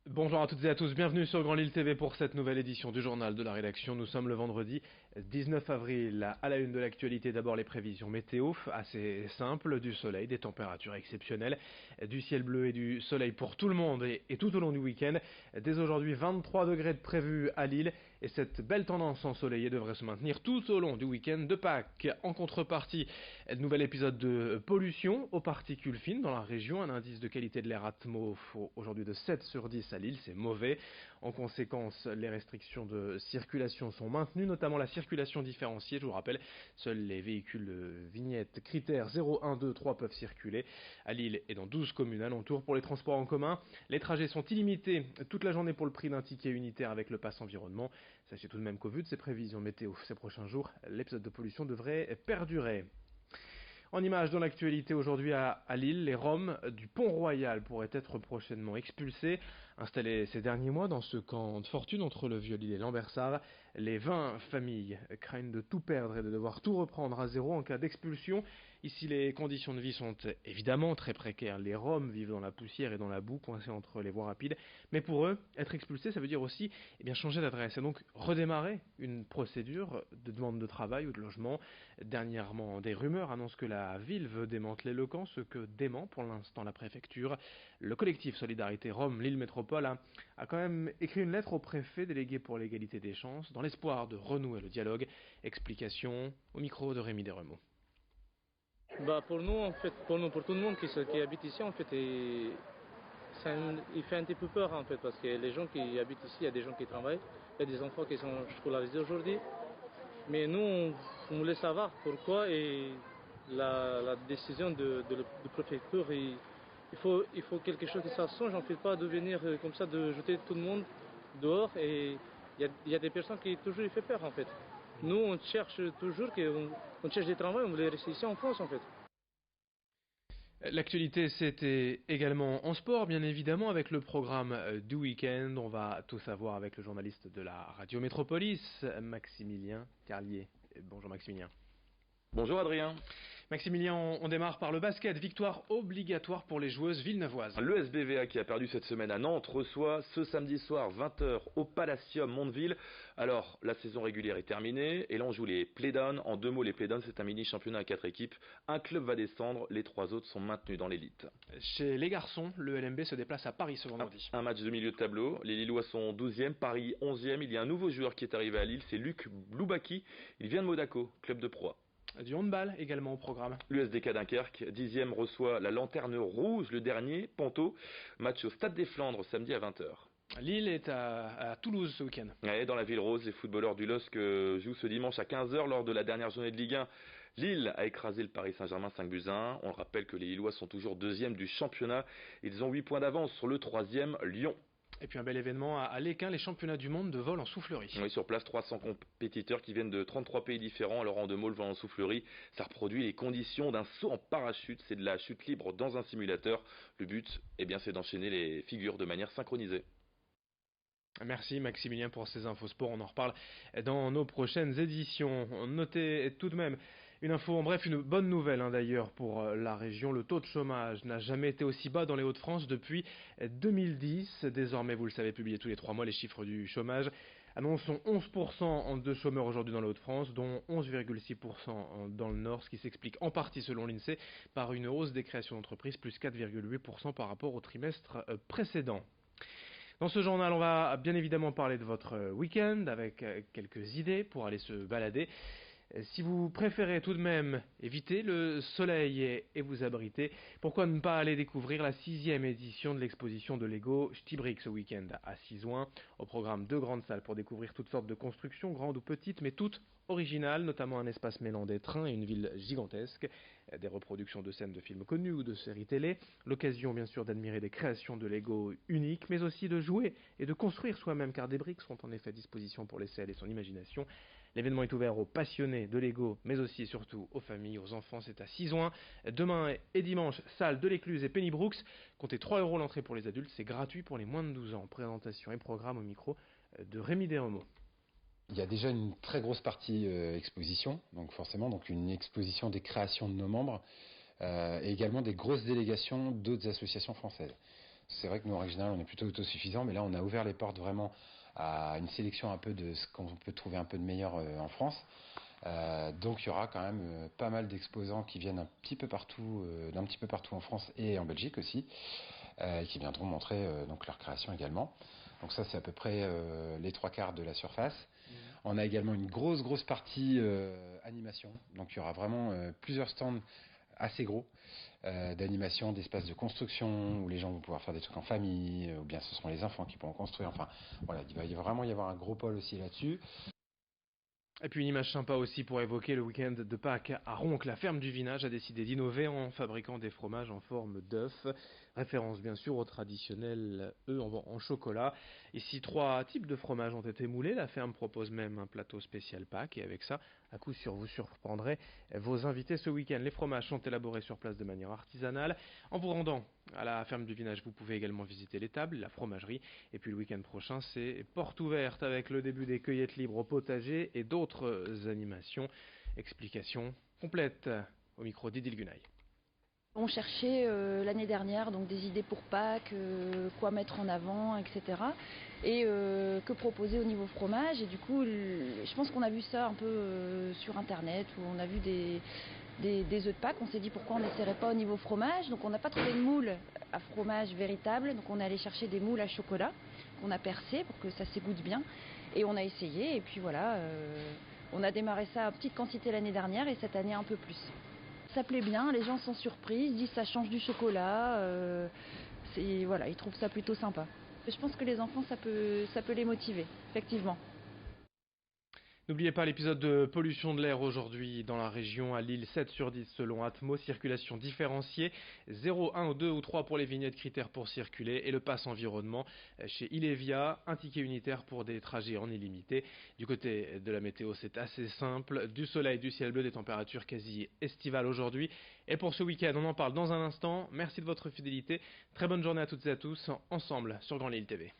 Bonjour à toutes et à tous, bienvenue sur Grand Lille TV pour cette nouvelle édition du journal de la rédaction. Nous sommes le vendredi 19 avril. À la une de l'actualité, d'abord les prévisions météo, assez simples, du soleil, des températures exceptionnelles, du ciel bleu et du soleil pour tout le monde et tout au long du week-end. Dès aujourd'hui, 23 degrés de prévus à Lille et cette belle tendance ensoleillée devrait se maintenir tout au long du week-end de Pâques. En contrepartie, nouvel épisode de pollution aux particules fines dans la région, un indice de qualité de l'air atmo aujourd'hui de 7 sur 10 à Lille, c'est mauvais. En conséquence, les restrictions de circulation sont maintenues, notamment la circulation différenciée. Je vous rappelle, seuls les véhicules vignettes critères 0, 1, 2, 3 peuvent circuler à Lille et dans 12 communes alentours. Pour les transports en commun, les trajets sont illimités toute la journée pour le prix d'un ticket unitaire avec le pass environnement. Sachez tout de même qu'au vu de ces prévisions météo ces prochains jours, l'épisode de pollution devrait perdurer. En image dans l'actualité aujourd'hui à Lille, les Roms du Pont-Royal pourraient être prochainement expulsés. Installés ces derniers mois dans ce camp de fortune entre le Vieux-Lille et l'Ambersart, les 20 familles craignent de tout perdre et de devoir tout reprendre à zéro en cas d'expulsion. Ici, les conditions de vie sont évidemment très précaires. Les Roms vivent dans la poussière et dans la boue, coincés entre les voies rapides. Mais pour eux, être expulsés, ça veut dire aussi changer d'adresse et donc redémarrer une procédure de demande de travail ou de logement. Dernièrement, des rumeurs annoncent que la ville veut démanteler le camp, ce que dément pour l'instant la préfecture. Le collectif Solidarité Rome Lille Métropole a quand même écrit une lettre au préfet délégué pour l'égalité des chances dans l'espoir de renouer le dialogue. Explication au micro de Rémi Desremaux. Pour nous, en fait, pour tout le monde qui habite ici, en fait, il fait un petit peu peur, en fait, parce que les gens qui habitent ici, il y a des gens qui travaillent, il y a des enfants qui sont scolarisés aujourd'hui. Mais nous, on voulait savoir pourquoi et la décision de préfecture, il faut quelque chose que ça change. On ne fait pas de venir comme ça, de jeter tout le monde dehors. Et il y a des personnes qui toujours il fait peur, en fait. Nous, on cherche toujours, on cherche du travail, on voulait rester ici en France, en fait. L'actualité, c'était également en sport, bien évidemment, avec le programme du week-end. On va tout savoir avec le journaliste de la Radio Métropolis, Maximilien Carlier. Bonjour Maximilien. Bonjour Adrien. Maximilien, on démarre par le basket. Victoire obligatoire pour les joueuses villeneuvoises. Le SBVA qui a perdu cette semaine à Nantes reçoit ce samedi soir 20h au Palacium Mondeville. Alors, la saison régulière est terminée et là on joue les playdowns. En deux mots, les playdowns c'est un mini championnat à 4 équipes. Un club va descendre, les 3 autres sont maintenus dans l'élite. Chez les garçons, le LMB se déplace à Paris ce vendredi. Un match de milieu de tableau. Les Lillois sont 12e, Paris 11e. Il y a un nouveau joueur qui est arrivé à Lille, c'est Luc Bloubaki. Il vient de Monaco, club de proie. Du handball également au programme. L'USDK Dunkerque, 10e, reçoit la Lanterne Rouge, le dernier, Ponto. Match au Stade des Flandres, samedi à 20h. Lille est à Toulouse ce week-end. Ouais, dans la ville rose, les footballeurs du LOSC jouent ce dimanche à 15h lors de la dernière journée de Ligue 1. Lille a écrasé le Paris Saint-Germain 5-1. On le rappelle que les Lillois sont toujours deuxième du championnat. Ils ont 8 points d'avance sur le troisième, Lyon. Et puis un bel événement à Léquin, les championnats du monde de vol en soufflerie. Oui, sur place, 300 compétiteurs qui viennent de 33 pays différents. Alors en deux mots, le vol en soufflerie, ça reproduit les conditions d'un saut en parachute. C'est de la chute libre dans un simulateur. Le but, c'est d'enchaîner les figures de manière synchronisée. Merci Maximilien pour ces infos sport, on en reparle dans nos prochaines éditions. Notez tout de même une info, en bref une bonne nouvelle d'ailleurs pour la région. Le taux de chômage n'a jamais été aussi bas dans les Hauts-de-France depuis 2010. Désormais, vous le savez, publié tous les 3 mois les chiffres du chômage annonçons 11% de chômeurs aujourd'hui dans les Hauts-de-France, dont 11,6% dans le Nord, ce qui s'explique en partie selon l'INSEE par une hausse des créations d'entreprises, plus 4,8% par rapport au trimestre précédent. Dans ce journal, on va bien évidemment parler de votre week-end avec quelques idées pour aller se balader. Si vous préférez tout de même éviter le soleil et vous abriter, pourquoi ne pas aller découvrir la 6e édition de l'exposition de Lego Ch'tibrick ce week-end à Sizouin. Au programme 2 grandes salles pour découvrir toutes sortes de constructions, grandes ou petites, mais toutes originales, notamment un espace mêlant des trains et une ville gigantesque, des reproductions de scènes de films connus ou de séries télé, l'occasion bien sûr d'admirer des créations de Lego uniques, mais aussi de jouer et de construire soi-même, car des briques sont en effet à disposition pour l'essai et son imagination. L'événement est ouvert aux passionnés de Lego, mais aussi et surtout aux familles, aux enfants. C'est à Sizouin. Demain et dimanche, salle de l'Écluse et Pennybrooks. Comptez 3 € l'entrée pour les adultes. C'est gratuit pour les moins de 12 ans. Présentation et programme au micro de Rémi Desremaux. Il y a déjà une très grosse partie exposition, donc forcément une exposition des créations de nos membres et également des grosses délégations d'autres associations françaises. C'est vrai que nous, en règle générale, on est plutôt autosuffisant, mais là, on a ouvert les portes vraiment à une sélection un peu de ce qu'on peut trouver un peu de meilleur en France. Donc il y aura quand même pas mal d'exposants qui viennent d'un petit peu partout en France et en Belgique aussi, qui viendront montrer donc leur création également. Donc ça, c'est à peu près les 3/4 de la surface. On a également une grosse partie animation. Donc il y aura vraiment plusieurs stands assez gros d'animation, d'espaces de construction où les gens vont pouvoir faire des trucs en famille, ou bien ce seront les enfants qui pourront construire. Enfin voilà, il va vraiment y avoir un gros pôle aussi là-dessus. Et puis une image sympa aussi pour évoquer le week-end de Pâques à Ronc. La ferme du Vinage a décidé d'innover en fabriquant des fromages en forme d'œuf. Référence bien sûr aux traditionnels œufs en chocolat. Ici, 3 types de fromages ont été moulés. La ferme propose même un plateau spécial Pâques. Et avec ça, à coup sûr, vous surprendrez vos invités ce week-end. Les fromages sont élaborés sur place de manière artisanale. En vous rendant à la ferme du Vinage, vous pouvez également visiter les tables, la fromagerie. Et puis le week-end prochain, c'est porte ouverte avec le début des cueillettes libres au potager et d'autres animations. Explication complète au micro d'Idil Gunay. On cherchait l'année dernière donc des idées pour Pâques, quoi mettre en avant, etc. Et que proposer au niveau fromage. Et du coup, je pense qu'on a vu ça un peu sur Internet, où on a vu des œufs de Pâques. On s'est dit pourquoi on n'essaierait pas au niveau fromage. Donc on n'a pas trouvé de moule à fromage véritable. Donc on est allé chercher des moules à chocolat qu'on a percés pour que ça s'égoutte bien. Et on a essayé. Et puis voilà, on a démarré ça à petite quantité l'année dernière et cette année un peu plus. Ça plaît bien, les gens sont surpris, ils disent ça change du chocolat, voilà, ils trouvent ça plutôt sympa. Je pense que les enfants, ça peut les motiver, effectivement. N'oubliez pas l'épisode de pollution de l'air aujourd'hui dans la région à Lille, 7 sur 10 selon Atmo, circulation différenciée, 0, 1 ou 2 ou 3 pour les vignettes critères pour circuler et le pass environnement chez Ilevia, un ticket unitaire pour des trajets en illimité. Du côté de la météo, c'est assez simple, du soleil, du ciel bleu, des températures quasi estivales aujourd'hui. Et pour ce week-end, on en parle dans un instant. Merci de votre fidélité, très bonne journée à toutes et à tous, ensemble sur Grand Lille TV.